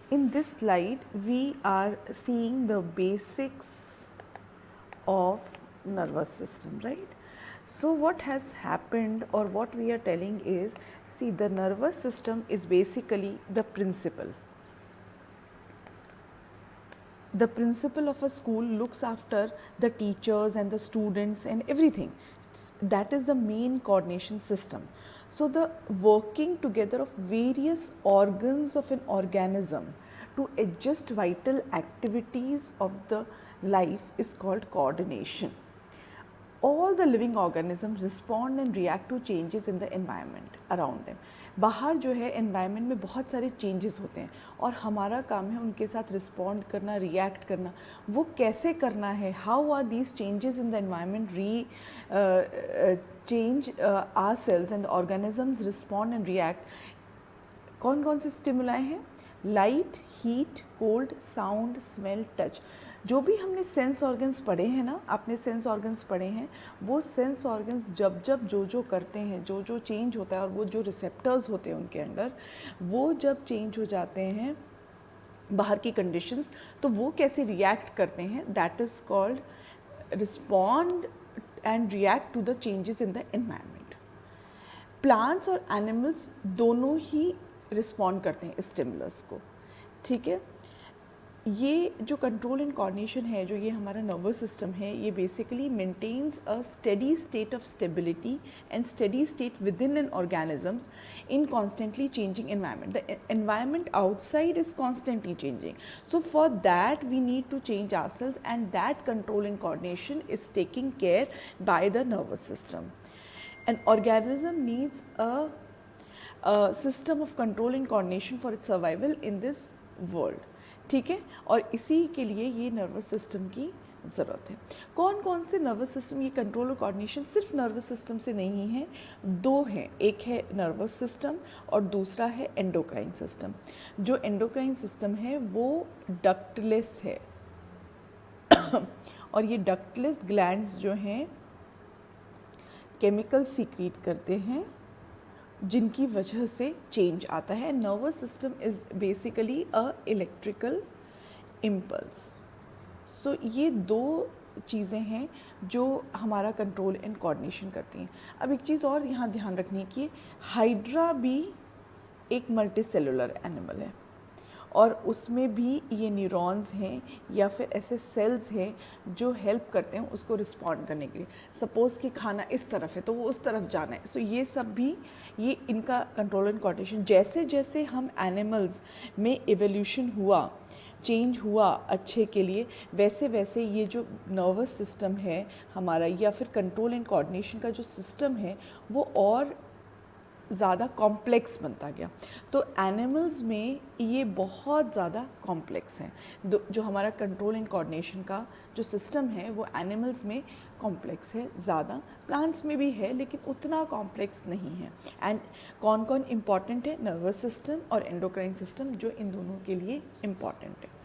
In this slide, we are seeing the basics of nervous system, right? So what has happened, or what we are telling is, see, the nervous system is basically the principal. The principal of a school looks after the teachers and the students and everything. That is the main coordination system. So the working together of various organs of an organism to adjust vital activities of the life is called coordination. All the living organisms respond and react to changes in the environment around them. बाहर जो है environment में बहुत सारे changes होते हैं और हमारा काम है उनके साथ respond करना, react करना. वो कैसे करना है? How are these changes in the environment change ourselves and the organisms respond and react? कौन कौन से स्टिमुलाई हैं? Light, heat, cold, sound, smell, touch. जो भी हमने सेंस ऑर्गन्स पढ़े हैं ना, आपने सेंस ऑर्गन्स पढ़े हैं, वो सेंस ऑर्गन्स जब जब जो करते हैं, जो चेंज होता है, और वो जो रिसेप्टर्स होते हैं उनके अंदर, वो जब चेंज हो जाते हैं बाहर की कंडीशंस, तो वो कैसे रिएक्ट करते हैं, that is called respond and react to the changes in the environment. Plants और एनिमल्स दोनों ही रिस्पॉन्ड करते हैं स्टिमुलस को, ठीक है. ये जो कंट्रोल एंड कोऑर्डिनेशन है, जो ये हमारा नर्वस सिस्टम है, ये basically maintains a steady state of stability and steady state within an organisms in constantly changing environment. The environment outside is constantly changing. So for that we need to change ourselves, and that control and coordination is taken care by the nervous system. An organism needs a system of control and coordination for its survival in this world. ठीक है, और इसी के लिए ये nervous system की ज़रूरत है. कौन कौन से नर्वस सिस्टम, ये कंट्रोल और कोऑर्डिनेशन सिर्फ नर्वस सिस्टम से नहीं है, दो हैं. एक है नर्वस सिस्टम और दूसरा है एंडोक्राइन सिस्टम. जो एंडोक्राइन सिस्टम है वो डक्टलेस है और ये डक्टलेस ग्लैंड्स जो हैं केमिकल सीक्रेट करते हैं जिनकी वजह से चेंज आता है. Nervous system is basically a electrical impulse. So ये दो चीज़ें हैं जो हमारा कंट्रोल एंड कोऑर्डिनेशन करती हैं. अब एक चीज़ और यहाँ ध्यान रखने की, हाइड्रा भी एक मल्टीसेलुलर एनिमल है और उसमें भी ये न्यूरॉन्स हैं या फिर ऐसे सेल्स हैं जो हेल्प करते हैं उसको रिस्पॉन्ड करने के लिए. सपोज़ कि खाना इस तरफ है तो वो उस तरफ जाना है. सो ये सब भी, ये इनका कंट्रोल एंड कोऑर्डिनेशन. जैसे जैसे हम एनिमल्स में एवोल्यूशन हुआ, चेंज हुआ अच्छे के लिए, वैसे वैसे ये जो नर्वस सिस्टम है हमारा, या फिर कंट्रोल एंड कोऑर्डिनेशन का जो सिस्टम है, वो और ज़्यादा कॉम्प्लेक्स बनता गया. तो एनिमल्स में ये बहुत ज़्यादा कॉम्प्लेक्स हैं. जो हमारा कंट्रोल एंड कोऑर्डिनेशन का जो सिस्टम है वो एनिमल्स में कॉम्प्लेक्स है ज़्यादा. प्लांट्स में भी है लेकिन उतना कॉम्प्लेक्स नहीं है. एंड कौन कौन इम्पॉर्टेंट है? नर्वस सिस्टम और एंडोक्राइन सिस्टम, जो इन दोनों के लिए इम्पॉर्टेंट है.